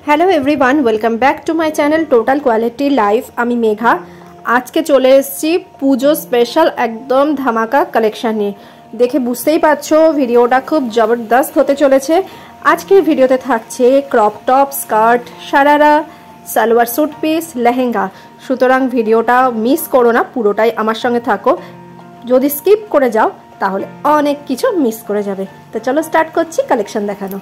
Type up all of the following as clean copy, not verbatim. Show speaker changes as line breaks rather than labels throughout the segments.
Hello everyone, welcome back to my channel total quality life. আমি মেঘা। আজকে চলে এসেছি পুজো স্পেশাল একদম ধামাকা কালেকশন নিয়ে। দেখে বুঝতেই পারছো ভিডিওটা খুব জবরদস্ত হতে চলেছে। আজকের ভিডিওতে থাকছে crop top, skirt, sharara, salwar suit piece, lehenga. সুতরাং ভিডিওটা মিস করো না, পুরোটাই আমার সঙ্গে থাকো। যদি স্কিপ করে যাও তাহলে অনেক কিছু মিস করে যাবে। তো চলো স্টার্ট করছি কালেকশন দেখানো।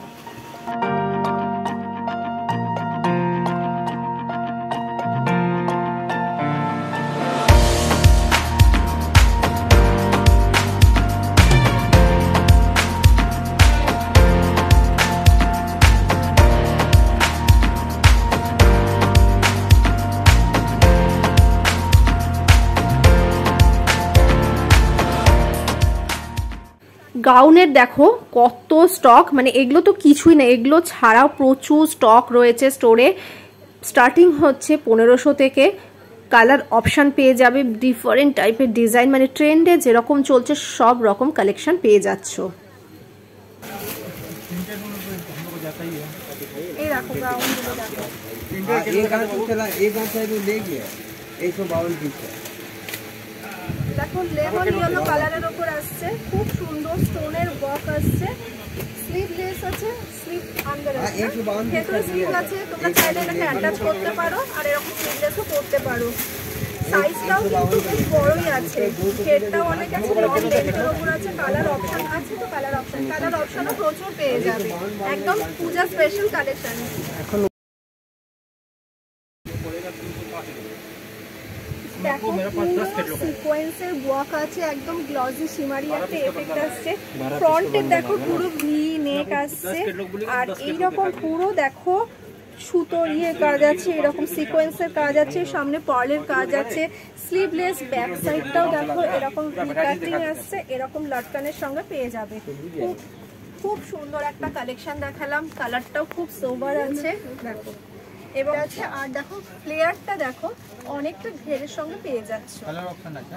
গাউনের দেখো কত স্টক, মানে এগুলো তো কিছুই না, এগুলো ছাড়াও প্রচুর স্টক রয়েছে স্টোরে। স্টার্টিং হচ্ছে 1500 থেকে। কালার অপশান পেয়ে যাবে, ডিফারেন্ট টাইপের ডিজাইন, মানে ট্রেন্ডে যেরকম চলছে সব রকম কালেকশন পেয়ে যাচ্ছ। এই দেখো গাউনগুলো দেখো লেমন ইয়েলো কালারের উপর আসছে, খুব সুন্দর স্টোনের ওয়ার্ক আসছে। স্লিভলেস আছে, স্লিভ আন্ডার আছে, ভেতরে স্লিভ আছে, তোমরা চাইলে এটাকে অ্যাটাচ করতে পারো আর এরকম স্লিভলেসও করতে পারো। সাইজটাও কিন্তু বেশ বড়ই আছে, ঘেরটাও অনেক আছে, লং লেন্থের উপর আছে। কালার অপশন আছে, তো কালার অপশনও প্রচুর পেয়ে যাবে। একদম পূজা স্পেশাল কালেকশন। দেখো সিকোয়েন্সের ওয়ার্ক আছে, একদম গ্লসি শিমারি একটা এফেক্ট আসছে। ফ্রন্টে দেখো পুরো ভি নেক আসছে, আর এইরকম পুরো দেখো সুতোর কাজ আছে, এরকম সিকোয়েন্সের কাজ আছে, সামনে পার্লের কাজ আছে। স্লিভলেস ব্যাক সাইডটাও দেখো এরকম ভি কাটিং আসছে, এরকম লটকানের সঙ্গে পেয়ে যাবে। খুব সুন্দর একটা কালেকশন দেখালাম, কালারটাও খুব সোবার আছে দেখো এবং আছে। আর দেখো ফ্লেয়ারটা দেখো অনেকটা ঘেরের সঙ্গে পেয়ে যাচ্ছে। কালার অপশন আছে,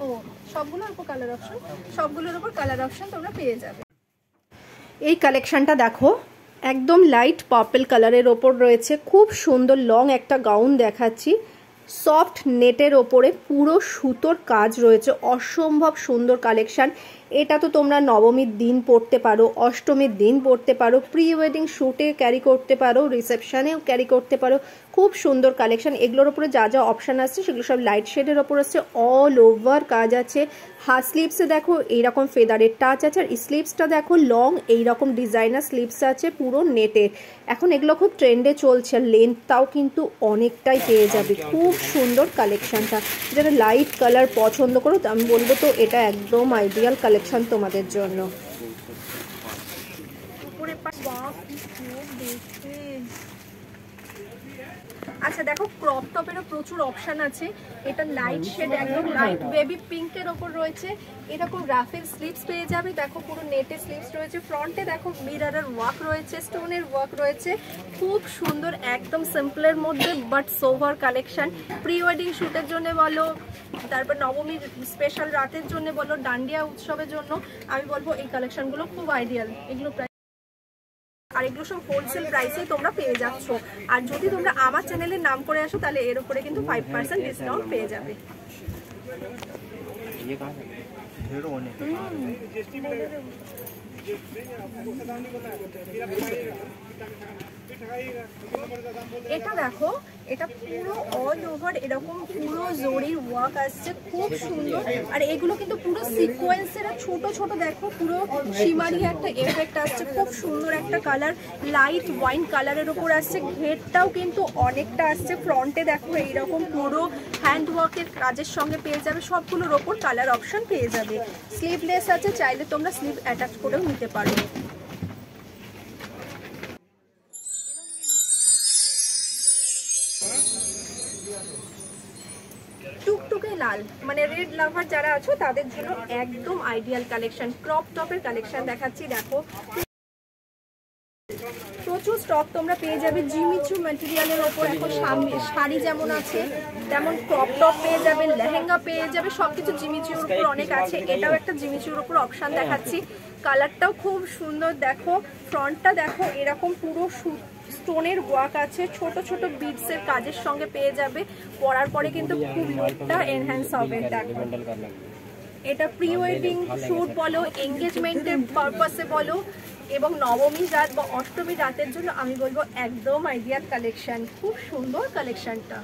ও সবগুলোর উপর কালার অপশন, সবগুলোর উপর কালার অপশন তোমরা পেয়ে যাবে। এই কালেকশনটা দেখো একদম লাইট পার্পল কালারের ওপর রয়েছে, খুব সুন্দর লং একটা গাউন দেখাচ্ছি। সফট নেটের ওপরে পুরো সুতোর কাজ রয়েছে, অসম্ভব সুন্দর কালেকশন। এটা তো তোমরা নবমীর দিন পরতে পারো, অষ্টমীর দিন পরতে পারো, প্রি ওয়েডিং শ্যুটে ক্যারি করতে পারো, রিসেপশনেও ক্যারি করতে পারো। খুব সুন্দর কালেকশন। এগুলোর উপরে যা যা অপশান আসছে সেগুলো সব লাইট শেডের ওপর আসছে, অল ওভার কাজ আছে। হাফ স্লিভসে দেখো এইরকম ফেদারের টাচ আছে, আর স্লিভসটা দেখো লং এইরকম ডিজাইনার স্লিভস আছে পুরো নেটের। এখন এগুলো খুব ট্রেন্ডে চলছে, লেন্থটাও কিন্তু অনেকটাই পেয়ে যাবে। খুব সুন্দর কালেকশনটা, যারা লাইট কালার পছন্দ করো আমি বলবো তো এটা একদম আইডিয়াল কালেকশন তোমাদের জন্য। আচ্ছা দেখো ক্রপ টপেরও প্রচুর অপশন আছে। এটা লাইট শেড, একদম লাইট বেবি পিঙ্কের ওপর রয়েছে। এরকম রাফেল স্লিভস পেয়ে যাবে, দেখো পুরো নেটের স্লিভস রয়েছে। ফ্রন্টে দেখো মিররের ওয়ার্ক রয়েছে, স্টোনের ওয়ার্ক রয়েছে। খুব সুন্দর, একদম সিম্পলের মধ্যে but sober collection. Pre wedding শ্যুটের জন্য বলো, তারপর নবমীর স্পেশাল রাতের জন্য বলো, ডান্ডিয়া উৎসবের জন্য আমি বলবো এই কালেকশনগুলো খুব আইডিয়াল। এগুলো আর এগুলো সব হোলসেল প্রাইসেই তোমরা পেয়ে যাচ্ছ। আর যদি তোমরা আমার চ্যানেলের নাম করে আসো তাহলে এর উপরে কিন্তু 5% ডিসকাউন্ট পেয়ে যাবে। এটা দেখো, এটা পুরো অল ওভার এরকম পুরো জরির ওয়ার্ক আসছে, খুব সুন্দর। আর এগুলো কিন্তু পুরো সিকোয়েন্সের ছোট ছোট দেখো পুরো শিমারি একটা এফেক্ট আসছে। খুব সুন্দর একটা কালার, লাইট ওয়াইন কালারের উপর আসছে। ঘেরটাও কিন্তু অনেকটা আসছে। ফ্রন্টে দেখো এইরকম পুরো হ্যান্ড ওয়ার্কের কাজের সঙ্গে পেয়ে যাবে। সবগুলোর ওপর কালার অপশন পেয়ে যাবে। স্লিভলেস আছে, চাইলে তোমরা স্লিভ অ্যাটাচ করেও নিতে পারো। টুকটুকে লাল, মানে রেড লাভার যারা আছো তাদের জন্য একদম আইডিয়াল কালেকশন। ক্রপ টপের কালেকশন দেখাচ্ছি দেখো, প্রচুর স্টক তোমরা পেয়ে যাবে। জিমিচু ম্যাটেরিয়ালের ওপর এখন শাড়ি যেমন আছে তেমন ক্রপ টপ পেয়ে যাবে, লেহেঙ্গা পেয়ে যাবে, সবকিছু জিমিচুর উপর অনেক আছে। এটাও একটা জিমিচুর উপর অপশন দেখাচ্ছি, কালারটাও খুব সুন্দর। দেখো ফ্রন্টটা দেখো এরকম পুরো স্টোনের ওয়ার্ক আছে, ছোট ছোট বিডসের কাজের সঙ্গে পেয়ে যাবে। পরার পরে কিন্তু খুব লুকটা এনহ্যান্স হবে। দেখো এটা প্রি ওয়েডিং শুট বলো, এঙ্গেজমেন্টের পারপাসে বলো, এবং নবমী রাত বা অষ্টমী রাতের জন্য আমি বলবো একদম আইডিয়াল কালেকশন। খুব সুন্দর কালেকশনটা।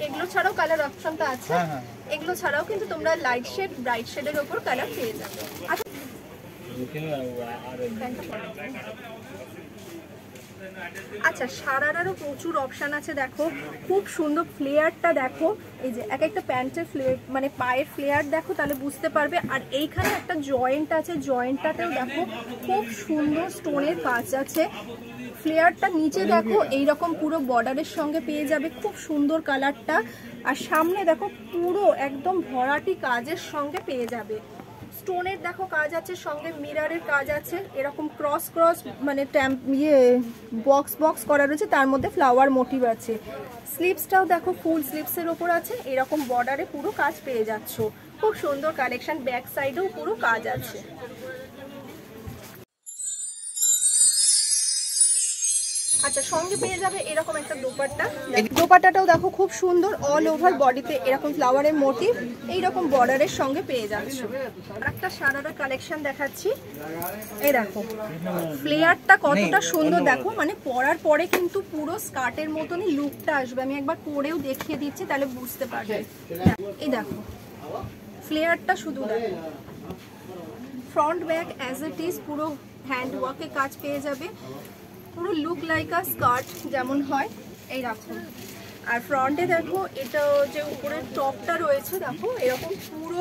এগুলো ছাড়াও কালার অপশনটা আছে, এগুলো ছাড়াও কিন্তু তোমরা লাইট শেড ব্রাইট শেডের উপর কালার পেয়ে যাবে। আচ্ছা সারারারও প্রচুর অপশান আছে। দেখো খুব সুন্দর ফ্লেয়ারটা দেখো, এই যে এক একটা প্যান্টের ফ্লেয়ার মানে পায়ের ফ্লেয়ার দেখো তাহলে বুঝতে পারবে। আর এইখানে একটা জয়েন্ট আছে, জয়েন্টটাতেও দেখো খুব সুন্দর স্টোনের কাজ আছে। ফ্লেয়ারটা নিচে দেখো এইরকম পুরো বর্ডারের সঙ্গে পেয়ে যাবে, খুব সুন্দর কালারটা। আর সামনে দেখো পুরো একদম ভরাটি কাজের সঙ্গে পেয়ে যাবে। স্টোনের দেখো কাজ আছে, সঙ্গে মিররের কাজ আছে, এরকম ক্রস ক্রস মানে বক্স বক্স করা রয়েছে, তার মধ্যে ফ্লাওয়ার মোটিভ আছে। স্লিভসটাও দেখো ফুল স্লিভসের ওপর আছে, এরকম বর্ডারে পুরো কাজ পেয়ে যাচ্ছ। খুব সুন্দর কালেকশন, ব্যাক সাইডেও পুরো কাজ আছে। আচ্ছা সঙ্গে পেয়ে যাবে এরকম একটা দোপাট্টা। দোপাট্টাটাও দেখো খুব সুন্দর, অল ওভার বডিতে এরকম ফ্লাওয়ারের মোটিভ এইরকম বর্ডারের সঙ্গে পেয়ে যাচ্ছ। আর একটা সারারা কালেকশন দেখাচ্ছি, এই দেখো ফ্লেয়ারটা কতটা সুন্দর দেখো, মানে পরার পরে কিন্তু পুরো স্কার্টের মতনই লুকটা আসবে। আমি একবার পরেও দেখিয়ে দিচ্ছি তাহলে বুঝতে পারবে। এই দেখো ফ্লেয়ারটা শুধু দেখো, front back as it is পুরো হ্যান্ড ওয়ার্কে কাজ পেয়ে যাবে, পুরো লুক লাইক আ স্কার্ট যেমন হয় এই রাখুন। আর ফ্রন্টে দেখো এটা যে উপরের টপটা রয়েছে দেখো এরকম পুরো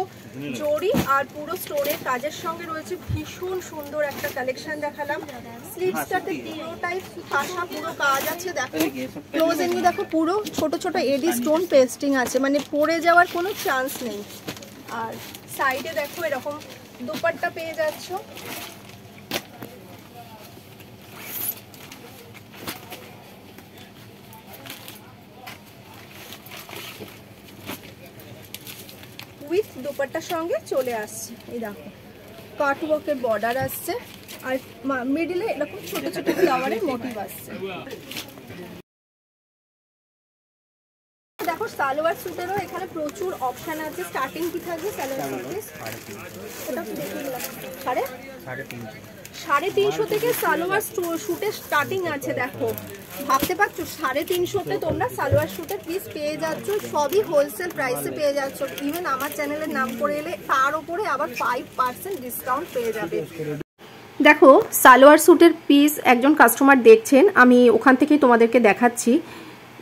জরি আর পুরো স্টোনের কাজের সঙ্গে রয়েছে, ভীষণ সুন্দর একটা কালেকশন দেখালাম। স্লিভসটাতে পুরোটাই ফাঁসা পুরো কাজ আছে, দেখো ক্লোজে নিয়ে দেখো পুরো ছোট ছোট এডি স্টোন পেস্টিং আছে, মানে পড়ে যাওয়ার কোনো চান্স নেই। আর সাইডে দেখো এরকম দোপাট্টা পেয়ে যাচ্ছ। উইথ দোপাট্টার সঙ্গে চলে আসছে, এই দেখো কাটওয়ার্কের বর্ডার আসছে, আর মিডিলে এরকম ছোট ছোট ফ্লাওয়ারের মোটিভ আসছে। দেখো সালোয়ার স্যুটেরও এখানে প্রচুর অপশন আছে। স্টার্টিং কি থাকবে সালোয়ার স্যুটের? এটা কি দেখে নিলাম 350 থেকে সালোয়ার স্যুটের স্টার্টিং আছে। দেখো ভাবতে পারছো 350-তে তোমরা সালোয়ার স্যুটের পিস পেয়ে যাচ্ছ, সবই হোলসেল প্রাইসে পেয়ে যাচ্ছ। ইভেন আমার চ্যানেলের নাম করে এলে তার উপরে আবার 5% ডিসকাউন্ট পেয়ে যাবে। দেখো সালোয়ার স্যুটের পিস একজন কাস্টমার দেখছেন, আমি ওখান থেকেই তোমাদেরকে দেখাচ্ছি।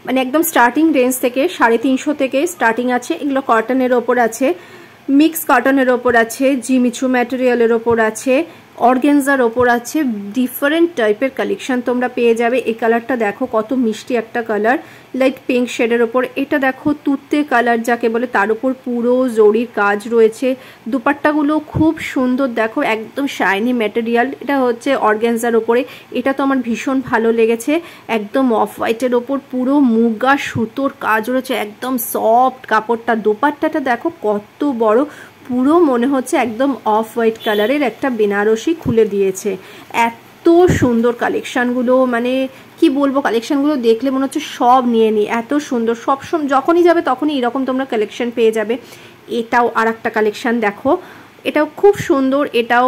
মানে একদম স্টার্টিং রেঞ্জ থেকে 350 থেকে স্টার্টিং আছে। এগুলো কটনের ওপর আছে, মিক্স কটনের ওপর আছে, জিমিচু ম্যাটেরিয়ালের ওপর আছে, অর্গেনজার ওপর আছে, ডিফারেন্ট টাইপের কালেকশন তোমরা পেয়ে যাবে। এই কালারটা দেখো কত মিষ্টি একটা কালার, লাইট পিঙ্ক শেডের ওপর। এটা দেখো তুতে কালার যাকে বলে, তার উপর পুরো জরির কাজ রয়েছে। দুপাট্টাগুলো খুব সুন্দর দেখো, একদম শাইনি ম্যাটেরিয়াল। এটা হচ্ছে অর্গেনজার ওপরে, এটা তো আমার ভীষণ ভালো লেগেছে। একদম অফ হোয়াইটের ওপর পুরো মুগা সুতোর কাজ রয়েছে, একদম সফট কাপড়টা। দোপাট্টাটা দেখো কত বড়, পুরো মনে হচ্ছে একদম অফ হোয়াইট কালারের একটা বেনারসি খুলে দিয়েছে। এত সুন্দর কালেকশানগুলো, মানে কি বলবো, কালেকশানগুলো দেখলে মনে হচ্ছে সব নিয়ে নিই, এত সুন্দর। সবসময় যখনই যাবে তখনই এরকম তোমরা কালেকশান পেয়ে যাবে। এটাও আর একটা কালেকশান দেখো, এটাও খুব সুন্দর। এটাও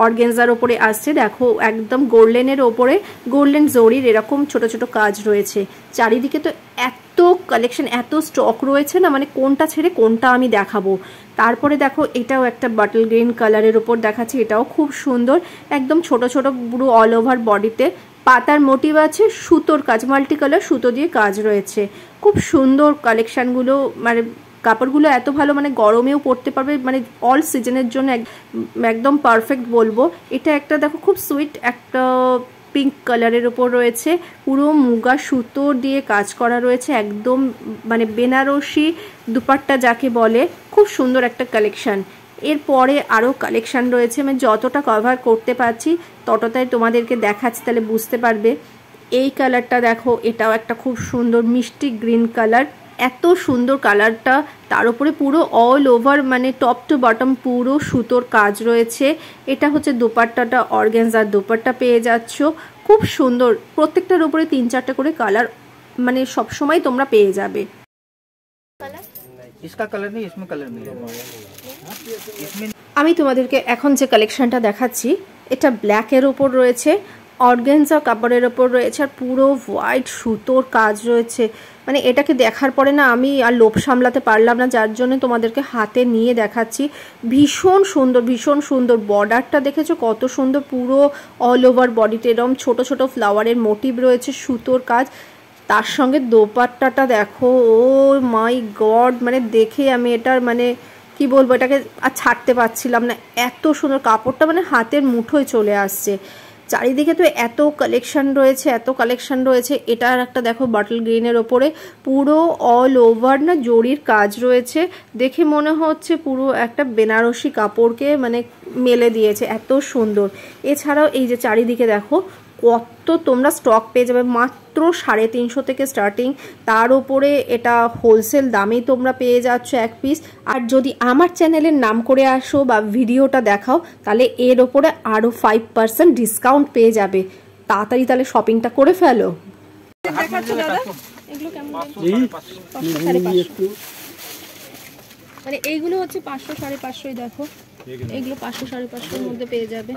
অর্গেনজার ওপরে আসছে, দেখো একদম গোল্ডেনের ওপরে গোল্ডেন জরির এরকম ছোট ছোট কাজ রয়েছে। চারিদিকে তো এত কালেকশন, এত স্টক রয়েছে না, মানে কোনটা ছেড়ে কোনটা আমি দেখাবো। তারপরে দেখো এটাও একটা বাটল গ্রিন কালারের ওপর দেখাচ্ছি, এটাও খুব সুন্দর। একদম ছোট ছোট পুরো অল ওভার বডিতে পাতার মোটিভ আছে, সুতোর কাজ, মাল্টি কালার সুতো দিয়ে কাজ রয়েছে। খুব সুন্দর কালেকশানগুলো, মানে কাপড়গুলো এত ভালো, মানে গরমেও পরতে পারবে, মানে অল সিজনের জন্য একদম পারফেক্ট বলবো। এটা একটা দেখো খুব সুইট একটা পিঙ্ক কালারের ওপর রয়েছে, পুরো মুগা সুতো দিয়ে কাজ করা রয়েছে, একদম মানে বেনারসি দুপাট্টা যাকে বলে। খুব সুন্দর একটা কালেকশান। এরপরে আরও কালেকশান রয়েছে, আমি যতটা কভার করতে পারছি ততটাই তোমাদেরকে দেখাচ্ছি, তাহলে বুঝতে পারবে। এই কালারটা দেখো, এটাও একটা খুব সুন্দর মিষ্টি গ্রিন কালার, এত সুন্দর কালারটা। তার উপরে পুরো অল ওভার মানে টপ টু বটম পুরো সুতোর কাজ রয়েছে। এটা হচ্ছে দোপাট্টাটা, অর্গানজার দোপাট্টা পেয়ে যাচ্ছ। খুব সুন্দর, প্রত্যেকটার উপরে 3-4টা করে কালার মানে সবসময় তোমরা পেয়ে যাবে। আমি তোমাদেরকে এখন যে কালেকশনটা দেখাচ্ছি এটা ব্ল্যাকের ওপর রয়েছে, অর্গানজা কাপড়ের ওপর রয়েছে, আর পুরো হোয়াইট সুতোর কাজ রয়েছে। মানে এটাকে দেখার পরে না আমি আর লোভ সামলাতে পারলাম না, যার জন্য তোমাদেরকে হাতে নিয়ে দেখাচ্ছি। ভীষণ সুন্দর, ভীষণ সুন্দর। বর্ডারটা দেখেছো কত সুন্দর, পুরো অল ওভার বডিতে এরকম ছোট ছোট ফ্লাওয়ারের মোটিভ রয়েছে, সুতোর কাজ। তার সঙ্গে দোপাট্টাটা দেখো, ও মাই গড, মানে দেখে আমি এটার মানে কি বলবো, এটাকে আর ছাড়তে পারছিলাম না, এত সুন্দর কাপড়টা, মানে হাতের মুঠোয় চলে আসছে। চারিদিকে তো এত কালেকশন রয়েছে, এত কালেকশন রয়েছে। এটার একটা দেখো বাটল গ্রিনের ওপরে পুরো অল ওভার না জরির কাজ রয়েছে, দেখে মনে হচ্ছে পুরো একটা বেনারসি কাপড়কে মানে মেলে দিয়েছে, এত সুন্দর। এছাড়াও এই যে চারিদিকে দেখো কত তোমরা স্টক পেয়ে যাবে, মাত্র 350 থেকে স্টার্টিং। তার উপরে এটা হোলসেল দামেই তোমরা পেয়ে যাচ্ছ এক পিস। আর যদি আমার চ্যানেলের নাম করে আসো বা ভিডিওটা দেখাও তাহলে এর ওপরে আরও 5% ডিসকাউন্ট পেয়ে যাবে। তাড়াতাড়ি তাহলে শপিংটা করে ফেলো। মানে এইগুলো হচ্ছে 500 550, দেখো এগুলো 500 550 মধ্যে পেয়ে যাবে।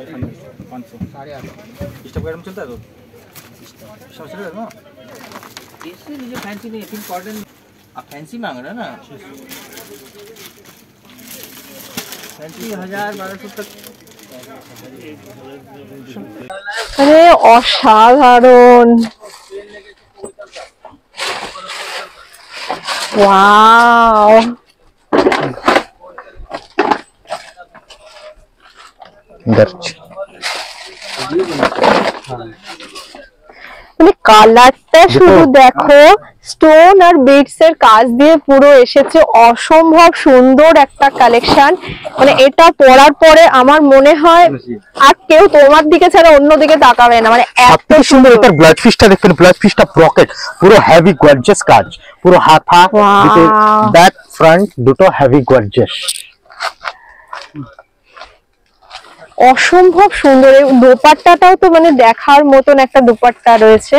फैंसी मांग रहा है ना, फैंसी 1000-1200 तक।
अरे असाधारण, वाओ, মানে কালারটা শুধু দেখো, স্টোন আর বিটস এর কাজ দিয়ে পুরো এসেছে, অসম্ভব সুন্দর একটা কালেকশন। মানে এটা পরার পরে আমার মনে হয় আর কেউ তোমার দিকে ছাড়া অন্য দিকে তাকাবে না, মানে এত সুন্দর।
এটার ব্লাড ফিশটা দেখবেন, ব্লাড ফিশটা ব্রকেট, পুরো হেভি গর্জিয়াস কাজ, পুরো হাতা ব্যাক ফ্রন্ট দুটো হেভি গর্জিয়াস,
অসম্ভব সুন্দর। এই দোপাট্টাটাও তো মানে দেখার মতন একটা দোপাট্টা রয়েছে।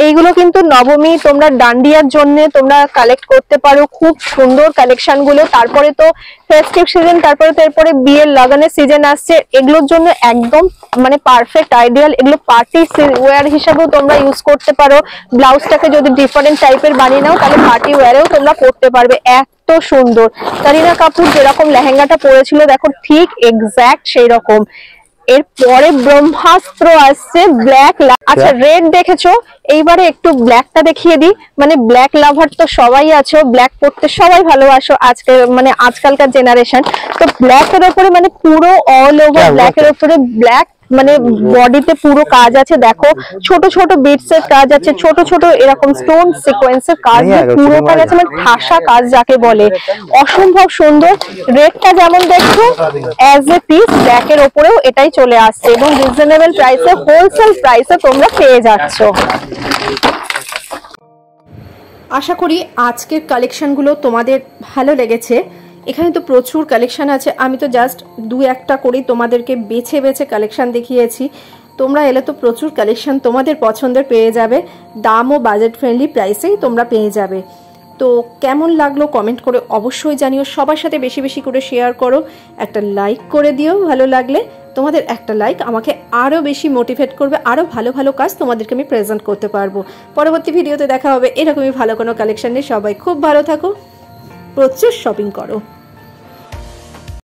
এইগুলো কিন্তু নবমী তোমরা ডান্ডিয়ার জন্য তোমরা কালেক্ট করতে পারো, খুব সুন্দর কালেকশন গুলো। তারপরে তো ফেস্টিভ সিজন, তারপরে তো এরপরে বিয়ের লাগানের সিজন আসছে, এগুলোর জন্য একদম মানে পারফেক্ট আইডিয়াল। এগুলো পার্টি ওয়্যার হিসেবেও তোমরা ইউজ করতে পারো। ব্লাউজটাকে যদি ডিফারেন্ট টাইপের বানিয়ে নাও তাহলে পার্টি ওয়্যারেও তোমরা পরতে পারবে, এত সুন্দর। কারিনা কাপুর যেরকম লেহেঙ্গাটা পরেছিল দেখো ঠিক এক্স্যাক্ট সেই রকম। এরপরে ব্রহ্মাস্ত্র আসছে ব্ল্যাক। আচ্ছা রেড দেখেছো, এইবারে একটু ব্ল্যাকটা দেখিয়ে দিই। মানে ব্ল্যাক লাভার তো সবাই আছো, ব্ল্যাক পরতে সবাই ভালোবাসো আজকে মানে আজকালকার জেনারেশন। তো ব্ল্যাকের উপরে মানে পুরো অল ওভার ব্ল্যাকের উপরে ব্ল্যাক, মানে বডিতে পুরো কাজ আছে, দেখো ছোট ছোট বিটস এর কাজ আছে, ছোট ছোট এরকম স্টোন সিকোয়েন্সের কাজ, পুরোটা গেছে মানে ঠাসা কাজ যাকে বলে, অসম্ভব সুন্দর। রেটটা যেমন দেখছো অ্যাজ এ পিস ব্ল্যাকের উপরেও এটাই চলে আসছে এবং রিজনেবল প্রাইসে, হোলসেল প্রাইসে তোমরা পেয়ে যাচ্ছ। আশা করি আজকের কালেকশনগুলো তোমাদের ভালো লেগেছে। এখানে তো প্রচুর কালেকশন আছে, আমি তো জাস্ট 2-1টা করেই তোমাদেরকে বেছে বেছে কালেকশন দেখিয়েছি। তোমরা এলে তো প্রচুর কালেকশন তোমাদের পছন্দের পেয়ে যাবে, দামও বাজেট ফ্রেন্ডলি প্রাইসেই তোমরা পেয়ে যাবে। তো কেমন লাগলো কমেন্ট করে অবশ্যই জানিও, সবার সাথে বেশি বেশি করে শেয়ার করো, একটা লাইক করে দিও ভালো লাগলে। তোমাদের একটা লাইক আমাকে আরও বেশি মোটিভেট করবে, আরও ভালো ভালো কাজ তোমাদেরকে আমি প্রেজেন্ট করতে পারবো। পরবর্তী ভিডিওতে দেখা হবে এরকমই ভালো কোনো কালেকশন নিয়ে। সবাই খুব ভালো থাকো, প্রচুর শপিং করো।